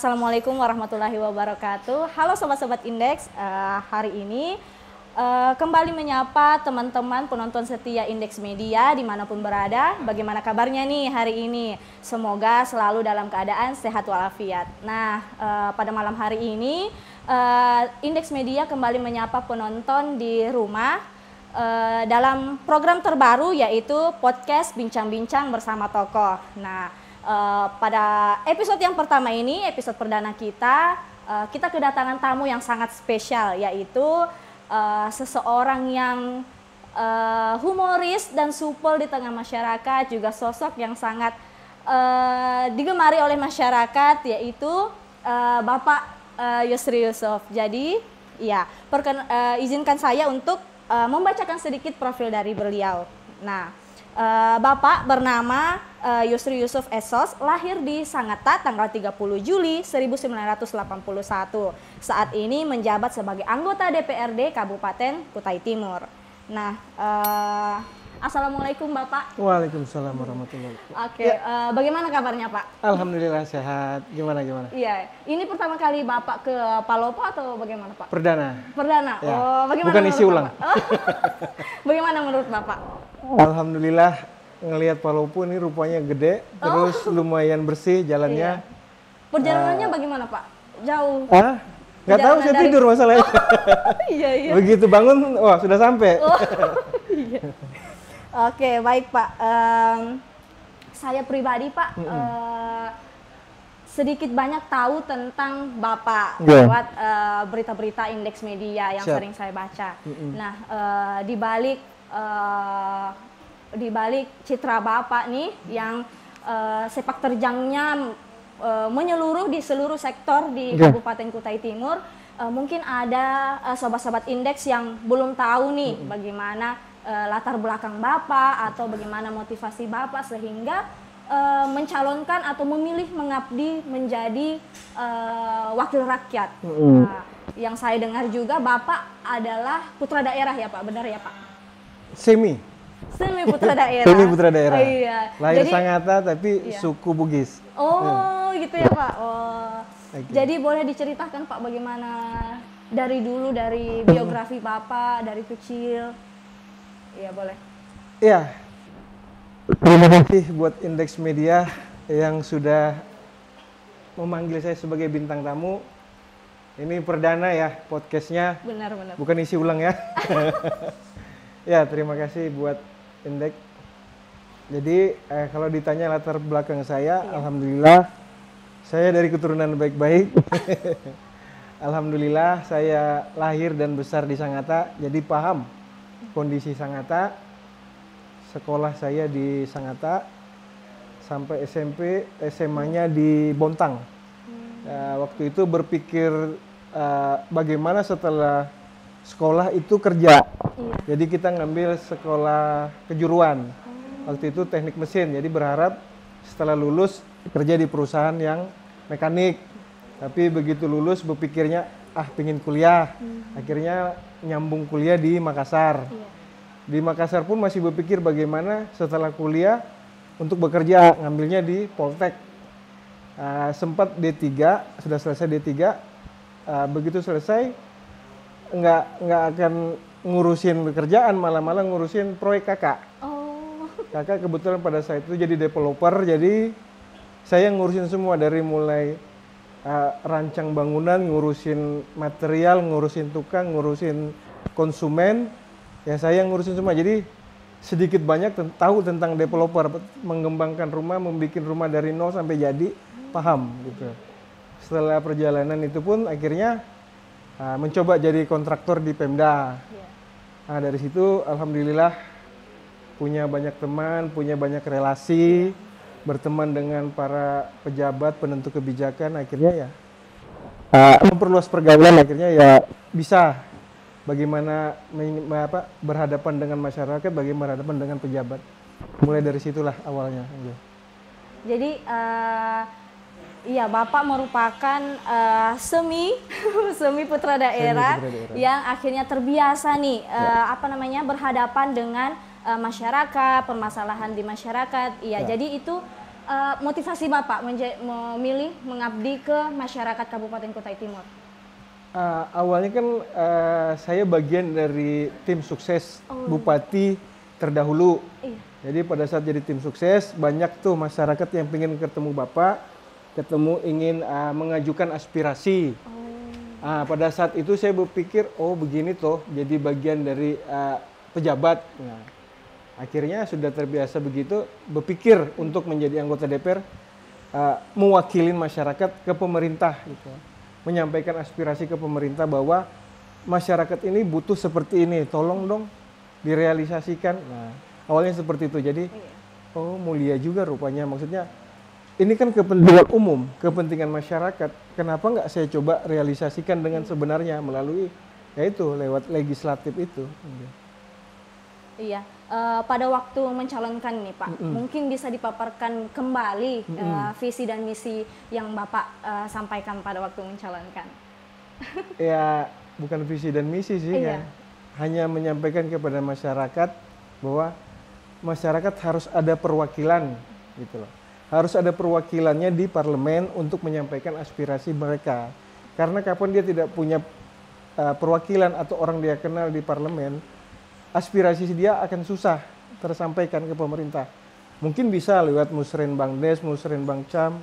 Assalamualaikum warahmatullahi wabarakatuh. Halo sobat-sobat Indeks, hari ini kembali menyapa teman-teman penonton setia Indeks Media dimanapun berada. Bagaimana kabarnya nih hari ini? Semoga selalu dalam keadaan sehat walafiat. Nah, pada malam hari ini Indeks Media kembali menyapa penonton di rumah dalam program terbaru yaitu podcast Bincang-Bincang bersama Tokoh. Nah, pada episode yang pertama ini, episode perdana kita kedatangan tamu yang sangat spesial, yaitu seseorang yang humoris dan supel di tengah masyarakat, juga sosok yang sangat digemari oleh masyarakat, yaitu Bapak Yusri Yusuf. Jadi, ya, izinkan saya untuk membacakan sedikit profil dari beliau. Nah, Bapak bernama Yusri Yusuf Esos, lahir di Sangatta tanggal 30 Juli 1981. Saat ini menjabat sebagai anggota DPRD Kabupaten Kutai Timur. Nah, Assalamualaikum Bapak. Waalaikumsalam warahmatullahi wabarakatuh. Oke, bagaimana kabarnya Pak? Alhamdulillah sehat. Gimana? Iya, ini pertama kali Bapak ke Palopo atau bagaimana Pak? Perdana. Ya. Oh, bagaimana? Bukan isi ulang. Bagaimana menurut Bapak? Alhamdulillah ngelihat Palopo ini rupanya gede, terus lumayan bersih jalannya. Iya. Perjalanannya bagaimana Pak? Jauh? Nggak tahu, saya tidur masalahnya. Iya. Begitu bangun, wah sudah sampai. Iya. Oke, baik Pak. Saya pribadi Pak sedikit banyak tahu tentang Bapak lewat berita-berita Indeks Media yang sering saya baca. Nah, di balik citra Bapak nih yang sepak terjangnya menyeluruh di seluruh sektor di Kabupaten Kutai Timur, mungkin ada sobat-sobat Indeks yang belum tahu nih bagaimana latar belakang Bapak atau bagaimana motivasi Bapak sehingga mencalonkan atau memilih mengabdi menjadi wakil rakyat. Nah, yang saya dengar juga Bapak adalah putra daerah ya Pak, benar ya Pak? Semi putra daerah. Semi putra daerah. Iya. Lahir Sangatta tapi suku Bugis. Oh, gitu ya Pak. Oh. Okay. Jadi boleh diceritakan Pak bagaimana dari dulu, dari biografi Bapak dari kecil. Iya, boleh. Iya. Terima kasih buat Indeks Media yang sudah memanggil saya sebagai bintang tamu. Ini perdana ya podcastnya. Benar. Bukan isi ulang ya. Ya, terima kasih buat Indeks. Jadi kalau ditanya latar belakang saya, alhamdulillah saya dari keturunan baik-baik. Alhamdulillah saya lahir dan besar di Sangatta, jadi paham kondisi Sangatta. Sekolah saya di Sangatta sampai SMP, SMA-nya di Bontang. Waktu itu berpikir bagaimana setelah sekolah itu kerja. Jadi kita ngambil sekolah kejuruan. Waktu itu teknik mesin, jadi berharap setelah lulus kerja di perusahaan yang mekanik. Tapi begitu lulus berpikirnya, pengen kuliah. Akhirnya nyambung kuliah di Makassar. Di Makassar pun masih berpikir bagaimana setelah kuliah untuk bekerja, ngambilnya di Poltek. Sempat D3, sudah selesai D3. Begitu selesai, nggak akan ngurusin pekerjaan, malah ngurusin proyek kakak. Kakak kebetulan pada saat itu jadi developer, jadi saya ngurusin semua dari mulai rancang bangunan, ngurusin material, ngurusin tukang, ngurusin konsumen, ya saya ngurusin semua. Jadi sedikit banyak tahu tentang developer, mengembangkan rumah, membuat rumah dari nol sampai jadi, paham gitu. Setelah perjalanan itu pun akhirnya mencoba jadi kontraktor di Pemda. Nah, dari situ alhamdulillah punya banyak teman, punya banyak relasi, berteman dengan para pejabat penentu kebijakan, akhirnya ya memperluas pergaulan, akhirnya ya bisa bagaimana berhadapan dengan masyarakat, bagaimana berhadapan dengan pejabat. Mulai dari situlah awalnya. Jadi iya, Bapak merupakan semi putra daerah yang akhirnya terbiasa nih berhadapan dengan masyarakat, permasalahan di masyarakat. Iya, jadi itu motivasi Bapak memilih mengabdi ke masyarakat Kabupaten Kutai Timur? Awalnya kan saya bagian dari tim sukses Bupati terdahulu. Iya. Jadi pada saat jadi tim sukses, banyak tuh masyarakat yang ingin ketemu Bapak, ingin mengajukan aspirasi. Pada saat itu saya berpikir, oh begini toh, jadi bagian dari pejabat. Nah, akhirnya sudah terbiasa begitu, berpikir untuk menjadi anggota DPR, mewakili masyarakat ke pemerintah, gitu. Menyampaikan aspirasi ke pemerintah bahwa masyarakat ini butuh seperti ini, tolong dong direalisasikan. Nah, awalnya seperti itu. Jadi, oh mulia juga rupanya. Maksudnya, ini kan kepentingan umum, kepentingan masyarakat. Kenapa nggak saya coba realisasikan dengan sebenarnya melalui, yaitu lewat legislatif itu. Iya. Pada waktu mencalonkan nih Pak, mungkin bisa dipaparkan kembali visi dan misi yang Bapak sampaikan pada waktu mencalonkan. Ya, bukan visi dan misi sih ya. Hanya menyampaikan kepada masyarakat bahwa masyarakat harus ada perwakilan, gitu loh. Harus ada perwakilannya di parlemen untuk menyampaikan aspirasi mereka. Karena kapan dia tidak punya perwakilan atau orang dia kenal di parlemen, aspirasi dia akan susah tersampaikan ke pemerintah. Mungkin bisa lewat Musrenbang Des, Musrenbang Cam,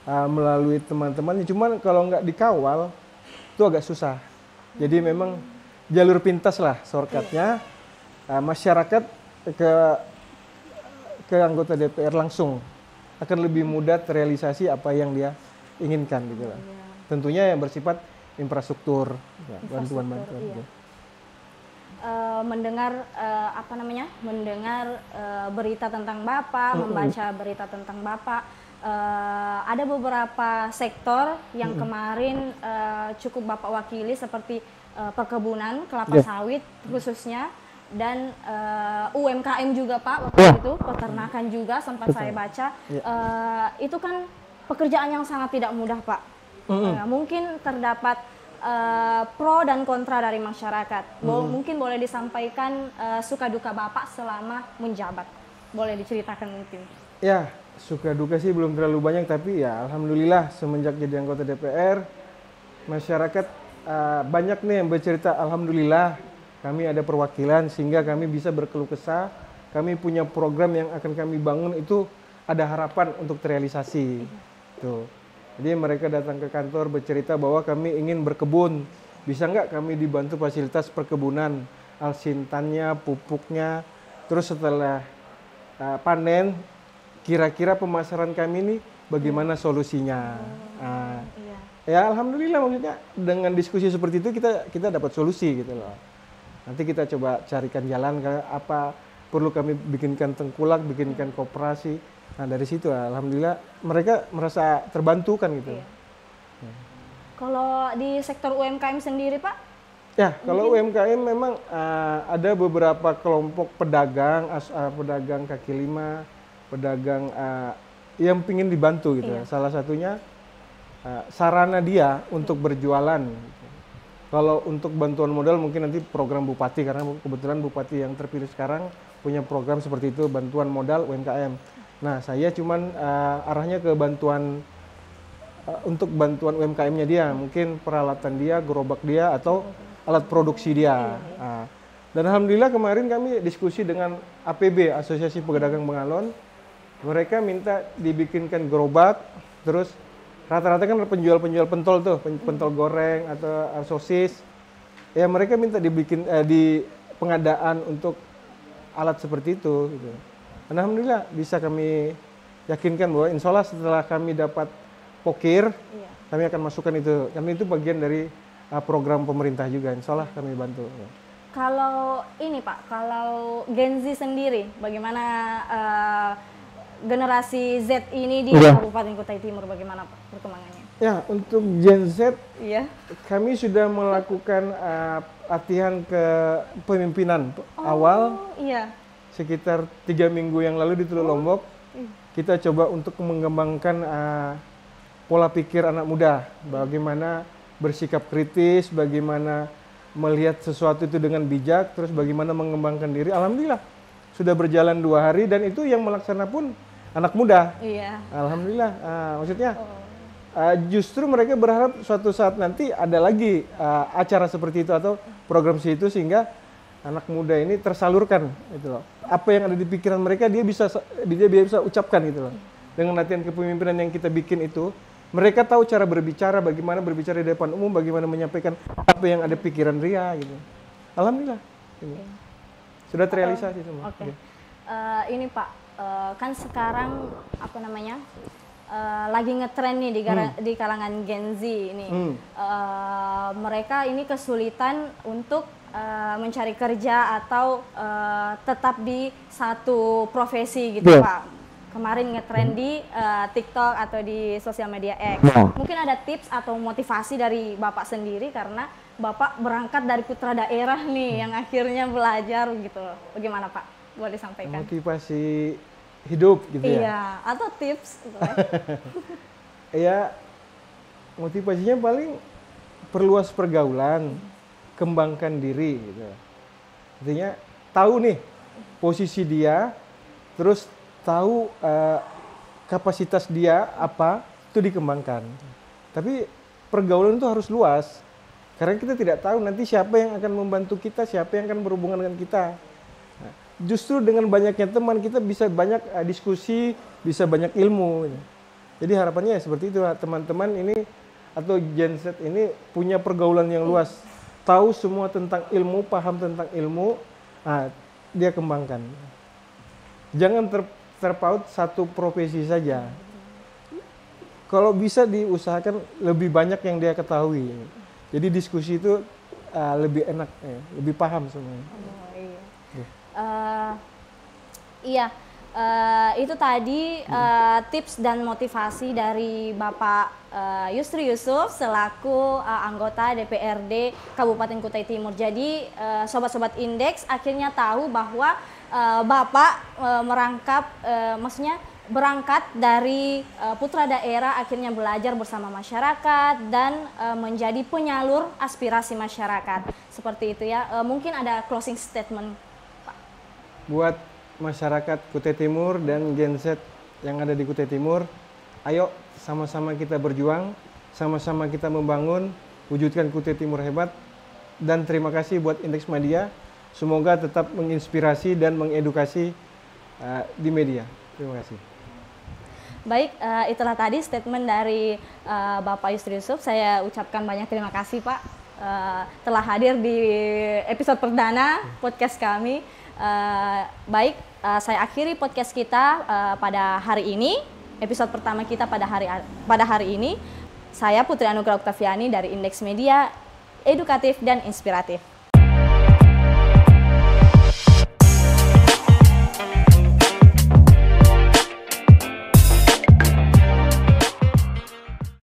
melalui teman-temannya. Cuman kalau nggak dikawal, itu agak susah. Jadi memang jalur pintas lah shortcutnya, masyarakat ke anggota DPR langsung akan lebih mudah terrealisasi apa yang dia inginkan gitu lah. Tentunya yang bersifat infrastruktur, bantuan-bantuan. Iya. Mendengar mendengar berita tentang Bapak, membaca berita tentang Bapak, ada beberapa sektor yang kemarin cukup Bapak wakili seperti perkebunan kelapa sawit khususnya, dan UMKM juga Pak waktu itu, peternakan juga sempat saya baca. Itu kan pekerjaan yang sangat tidak mudah Pak. Mungkin terdapat pro dan kontra dari masyarakat. Mungkin boleh disampaikan suka duka Bapak selama menjabat. Boleh diceritakan mungkin. Ya, suka duka sih belum terlalu banyak, tapi ya alhamdulillah semenjak jadi anggota DPR, masyarakat banyak nih yang bercerita, alhamdulillah kami ada perwakilan sehingga kami bisa berkeluh kesah. Kami punya program yang akan kami bangun, itu ada harapan untuk terrealisasi. Tuh. Jadi mereka datang ke kantor bercerita bahwa kami ingin berkebun, bisa nggak kami dibantu fasilitas perkebunan, alsintannya, pupuknya, terus setelah panen, kira-kira pemasaran kami ini bagaimana solusinya. Ya alhamdulillah, maksudnya dengan diskusi seperti itu kita dapat solusi gitu loh. Nanti kita coba carikan jalan, apa perlu kami bikinkan tengkulak, bikinkan koperasi. Nah dari situ alhamdulillah mereka merasa terbantu kan gitu. Kalau di sektor UMKM sendiri Pak? Ya kalau UMKM memang ada beberapa kelompok pedagang, pedagang kaki lima, pedagang yang ingin dibantu gitu. Salah satunya sarana dia untuk berjualan. Kalau untuk bantuan modal mungkin nanti program Bupati, karena kebetulan Bupati yang terpilih sekarang punya program seperti itu, bantuan modal UMKM. Nah, saya cuman arahnya ke bantuan untuk bantuan UMKM-nya dia, mungkin peralatan dia, gerobak dia, atau alat produksi dia. Dan alhamdulillah kemarin kami diskusi dengan APB, Asosiasi Pedagang Bengalon. Mereka minta dibikinkan gerobak, terus rata-rata kan penjual-penjual pentol tuh, pentol goreng atau sosis. Ya mereka minta dibikin di pengadaan untuk alat seperti itu. Gitu. Alhamdulillah bisa kami yakinkan bahwa insya Allah setelah kami dapat pokir, kami akan masukkan itu. Karena itu bagian dari program pemerintah juga, insya Allah kami bantu. Kalau ini Pak, kalau Gen Z sendiri, bagaimana generasi Z ini di Kabupaten Kutai Timur, bagaimana Pak perkembangannya? Ya, untuk Gen Z, kami sudah melakukan latihan kepemimpinan awal. Sekitar 3 minggu yang lalu di Teluk Lombok, kita coba untuk mengembangkan pola pikir anak muda, bagaimana bersikap kritis, bagaimana melihat sesuatu itu dengan bijak, terus bagaimana mengembangkan diri. Alhamdulillah sudah berjalan 2 hari, dan itu yang melaksana pun anak muda. Iya. Alhamdulillah. Maksudnya justru mereka berharap suatu saat nanti ada lagi acara seperti itu atau program seperti itu sehingga anak muda ini tersalurkan gitu loh. Apa yang ada di pikiran mereka dia bisa ucapkan gitu loh. Dengan latihan kepemimpinan yang kita bikin itu, mereka tahu cara berbicara, bagaimana berbicara di depan umum, bagaimana menyampaikan apa yang ada pikiran Ria gitu. Alhamdulillah. Sudah terrealisasi semua. Oke. Ini Pak, kan sekarang apa namanya? Lagi ngetren nih di kalangan Gen Z ini. Mereka ini kesulitan untuk mencari kerja atau tetap di satu profesi gitu Pak. Kemarin ngetren di TikTok atau di sosial media X. Mungkin ada tips atau motivasi dari Bapak sendiri karena Bapak berangkat dari putra daerah nih yang akhirnya belajar gitu. Bagaimana Pak? Boleh disampaikan? Motivasi hidup gitu ya? Iya, atau tips gitu ya. Ya, motivasinya paling perluas pergaulan, kembangkan diri gitu. Artinya tahu nih posisi dia, terus tahu kapasitas dia apa, itu dikembangkan. Tapi pergaulan itu harus luas. Karena kita tidak tahu nanti siapa yang akan membantu kita, siapa yang akan berhubungan dengan kita. Nah, justru dengan banyaknya teman kita bisa banyak diskusi, bisa banyak ilmu. Jadi harapannya ya seperti itu, teman-teman ini atau Gen Z ini punya pergaulan yang luas. Tahu semua tentang ilmu, paham tentang ilmu, dia kembangkan. Jangan terpaut satu profesi saja. Kalau bisa diusahakan lebih banyak yang dia ketahui. Jadi diskusi itu lebih enak, lebih paham semuanya. Iya, itu tadi tips dan motivasi dari Bapak Yusri Yusuf selaku anggota DPRD Kabupaten Kutai Timur. Jadi sobat-sobat Indeks akhirnya tahu bahwa Bapak maksudnya berangkat dari putra daerah akhirnya belajar bersama masyarakat dan menjadi penyalur aspirasi masyarakat. Seperti itu ya. Mungkin ada closing statement Pak. Buat masyarakat Kutai Timur dan Gen Z yang ada di Kutai Timur, ayo sama-sama kita berjuang, sama-sama kita membangun, wujudkan Kutai Timur hebat. Dan terima kasih buat Indeks Media, semoga tetap menginspirasi dan mengedukasi di media. Terima kasih. Baik, itulah tadi statement dari Bapak Yusri Yusuf. Saya ucapkan banyak terima kasih Pak telah hadir di episode perdana podcast kami. Baik, saya akhiri podcast kita pada hari ini, episode pertama kita pada hari ini. Saya Putri Anugrah Oktaviani dari Indeks Media, edukatif dan inspiratif.